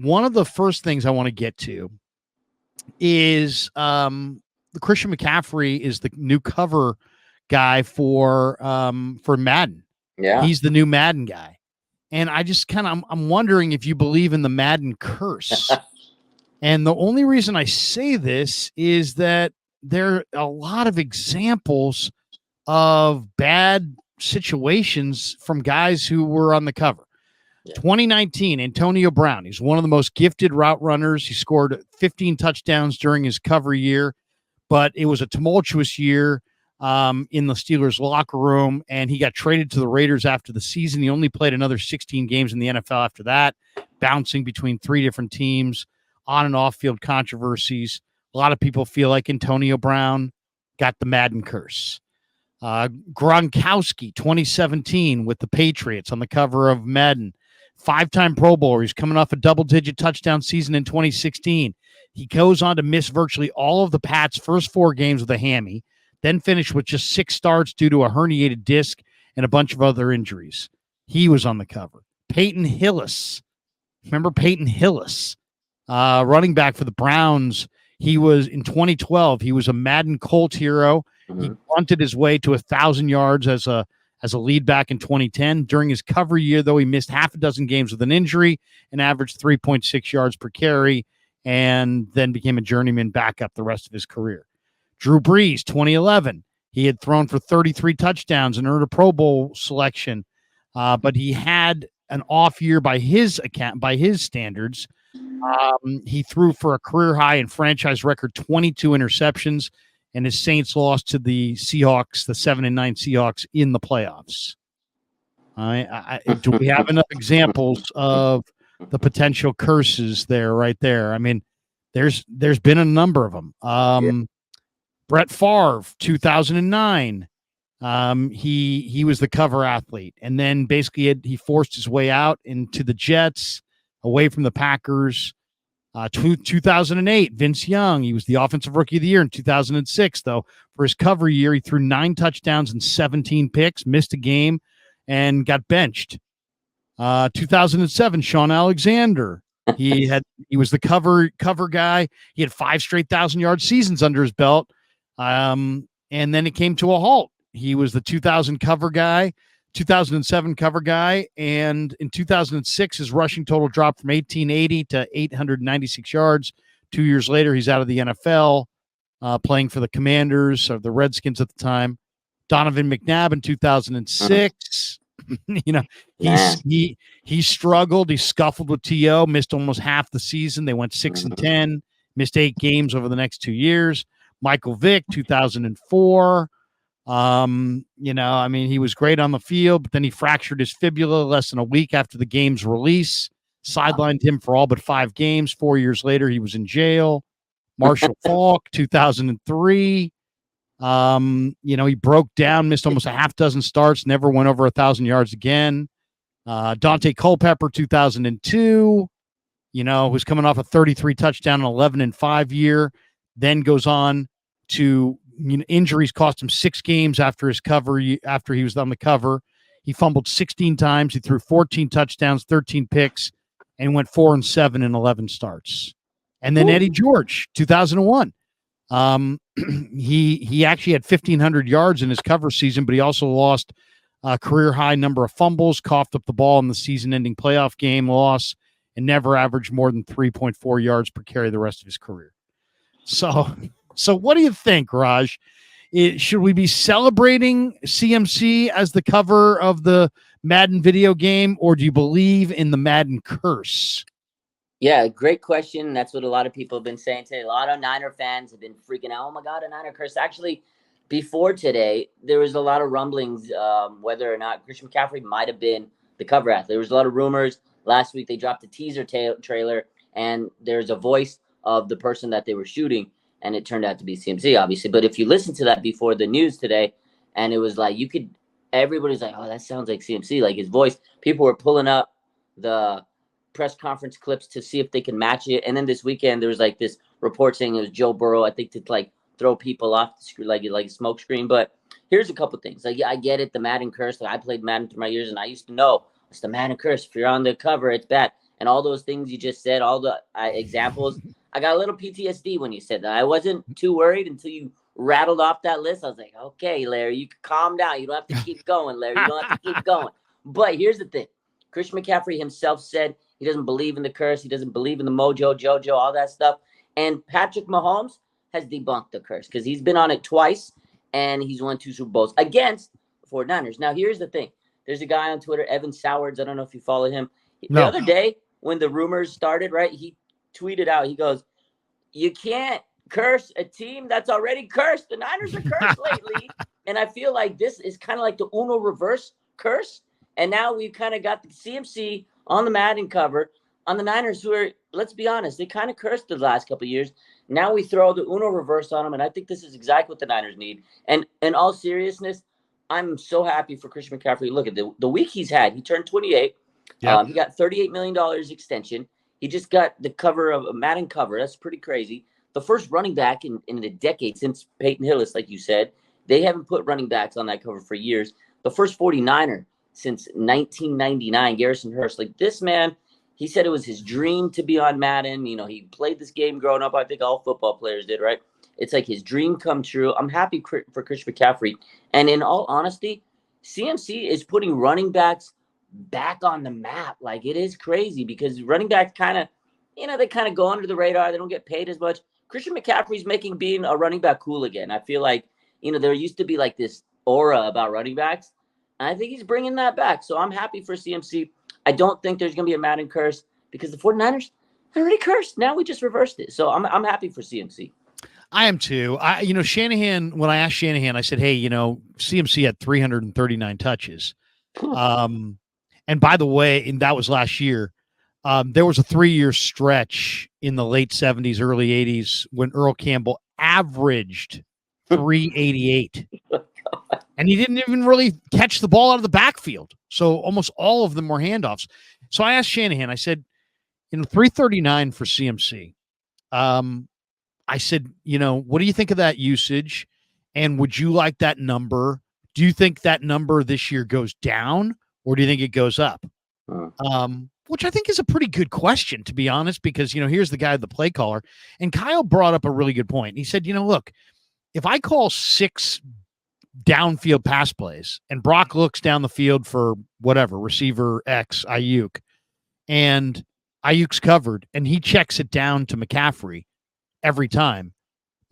one of the first things I want to get to is the Christian McCaffrey is the new cover guy for Madden. Yeah. He's the new Madden guy. And I just I'm wondering if you believe in the Madden curse. And the only reason I say this is that there are a lot of examples of bad situations from guys who were on the cover. 2019, Antonio Brown. He's one of the most gifted route runners. He scored 15 touchdowns during his cover year, but it was a tumultuous year in the Steelers locker room, and he got traded to the Raiders after the season. He only played another 16 games in the NFL after that, bouncing between 3 different teams, on and off field controversies. A lot of people feel like Antonio Brown got the Madden curse. Gronkowski, 2017, with the Patriots on the cover of Madden. 5-time Pro Bowler. He's coming off a double-digit touchdown season in 2016. He goes on to miss virtually all of the Pats' first 4 games with a hammy, then finished with just 6 starts due to a herniated disc and a bunch of other injuries. He was on the cover. Peyton Hillis. Remember Peyton Hillis? Running back for the Browns. He was, in 2012, he was a Madden Colt hero. Mm-hmm. He punted his way to 1,000 yards as a lead back in 2010. During his cover year, though, he missed half a dozen games with an injury and averaged 3.6 yards per carry, and then became a journeyman backup the rest of his career. Drew Brees, 2011. He had thrown for 33 touchdowns and earned a Pro Bowl selection, but he had an off year by his standards. He threw for a career high and franchise record 22 interceptions, and his Saints lost to the Seahawks, the 7-9 Seahawks, in the playoffs. Do we have enough examples of the potential curses there, right there? I mean, there's been a number of them. Brett Favre, 2009. He was the cover athlete, and then basically he forced his way out into the Jets, away from the Packers. 2008, Vince Young. He was the offensive rookie of the year in 2006, though. For his cover year, he threw 9 touchdowns and 17 picks, missed a game, and got benched. 2007, Sean Alexander. He was the cover guy. He had 5 straight 1,000-yard seasons under his belt, and then it came to a halt. He was the 2007 cover guy, and in 2006, his rushing total dropped from 1,880 to 896 yards. 2 years later, he's out of the NFL, playing for the Commanders, or the Redskins at the time. Donovan McNabb in 2006. He struggled. He scuffled with T.O., missed almost half the season. They went 6-10, missed 8 games over the next 2 years. Michael Vick, 2004. He was great on the field, but then he fractured his fibula less than a week after the game's release, sidelined him for all but 5 games. 4 years later, he was in jail. Marshall Faulk, 2003. He broke down, missed almost a half dozen starts, never went over 1,000 yards again. Dante Culpepper, 2002, who's coming off a 33 touchdown and 11-5 year, then goes on to injuries cost him 6 games after his cover. After he was on the cover, he fumbled 16 times. He threw 14 touchdowns, 13 picks, and went 4-7 in 11 starts. And then Eddie George, 2001. He actually had 1,500 yards in his cover season, but he also lost a career high number of fumbles, coughed up the ball in the season-ending playoff game loss, and never averaged more than 3.4 yards per carry the rest of his career. So what do you think, Raj? Should we be celebrating CMC as the cover of the Madden video game, or do you believe in the Madden curse? Yeah, great question. That's what a lot of people have been saying today. A lot of Niner fans have been freaking out. Oh, my God, a Niner curse. Actually, before today, there was a lot of rumblings whether or not Christian McCaffrey might have been the cover athlete. There was a lot of rumors. Last week, they dropped a teaser trailer, and there's a voice of the person that they were shooting. And it turned out to be CMC, obviously. But if you listen to that before the news today, and it was like, everybody's like, oh, that sounds like CMC, like his voice. People were pulling up the press conference clips to see if they can match it. And then this weekend, there was like this report saying it was Joe Burrow, I think, to like throw people off the screen, like a smoke screen. But here's a couple things. Like, yeah, I get it, the Madden curse. Like, I played Madden through my years, and I used to know it's the Madden curse. If you're on the cover, it's bad. and all those things you just said, all the examples. I got a little PTSD when you said that. I wasn't too worried until you rattled off that list. I was like, okay, Larry, you can calm down. You don't have to keep going, Larry. You don't have to keep going. But here's the thing. Christian McCaffrey himself said he doesn't believe in the curse. He doesn't believe in the mojo, JoJo, all that stuff. And Patrick Mahomes has debunked the curse because he's been on it twice, and he's won 2 Super Bowls against the 49ers. Now, here's the thing. There's a guy on Twitter, Evan Sowards. I don't know if you follow him. No. The other day when the rumors started, right, he tweeted out, he goes, you can't curse a team that's already cursed. The Niners are cursed lately. And I feel like this is kind of like the Uno reverse curse. And now we've kind of got the CMC on the Madden cover on the Niners, who are, let's be honest, they kind of cursed the last couple of years. Now we throw the Uno reverse on them, and I think this is exactly what the Niners need. And in all seriousness, I'm so happy for Christian McCaffrey. Look at the week he's had. He turned 28. Yep. He got $38 million extension. He just got the cover of a Madden cover. That's pretty crazy. The first running back in a decade since Peyton Hillis, like you said. They haven't put running backs on that cover for years. The first 49er since 1999, Garrison Hurst. Like this man, he said it was his dream to be on Madden. You know, he played this game growing up. I think all football players did, right? It's like his dream come true. I'm happy for Christian McCaffrey. And in all honesty, CMC is putting running backs back on the map. Like it is crazy because running backs kind of, they kind of go under the radar. They don't get paid as much. Christian McCaffrey's making being a running back cool again. I feel like, there used to be like this aura about running backs. And I think he's bringing that back. So I'm happy for CMC. I don't think there's going to be a Madden curse because the 49ers are already cursed. Now we just reversed it. So I'm happy for CMC. I am too. Shanahan, when I asked Shanahan, I said, hey, CMC had 339 touches. And by the way, and that was last year, there was a 3-year stretch in the late 70s, early 80s when Earl Campbell averaged 388. And he didn't even really catch the ball out of the backfield. So almost all of them were handoffs. So I asked Shanahan, I said, 339 for CMC. I said, what do you think of that usage? And would you like that number? Do you think that number this year goes down or do you think it goes up? Which I think is a pretty good question, to be honest, because, here's the guy, the play caller. And Kyle brought up a really good point. He said, look, if I call 6 downfield pass plays and Brock looks down the field for whatever, receiver X, Ayuk, and Ayuk's covered and he checks it down to McCaffrey every time,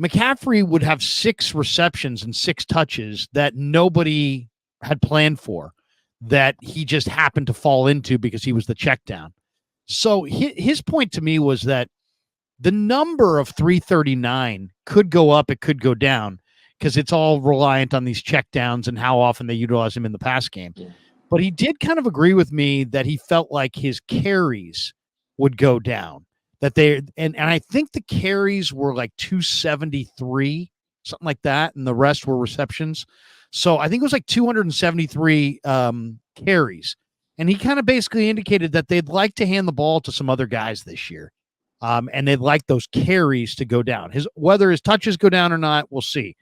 McCaffrey would have 6 receptions and 6 touches that nobody had planned for, that he just happened to fall into because he was the check down. So his point to me was that the number of 339 could go up, it could go down, because it's all reliant on these check downs and how often they utilize him in the pass game. Yeah. But he did kind of agree with me that he felt like his carries would go down. And I think the carries were like 273, something like that, and the rest were receptions. So I think it was like 273 carries. And he kind of basically indicated that they'd like to hand the ball to some other guys this year. And they'd like those carries to go down. Whether his touches go down or not, we'll see.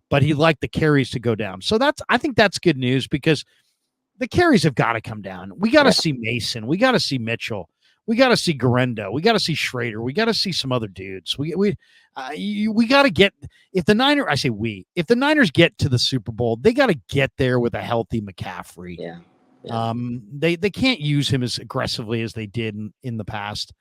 But he'd like the carries to go down. So I think that's good news because the carries have got to come down. We got to see Mason. We got to see Mitchell. We got to see Garendo. We got to see Schrader. We got to see some other dudes. We got to get, if the Niners get to the Super Bowl, they got to get there with a healthy McCaffrey. Yeah. They can't use him as aggressively as they did in the past.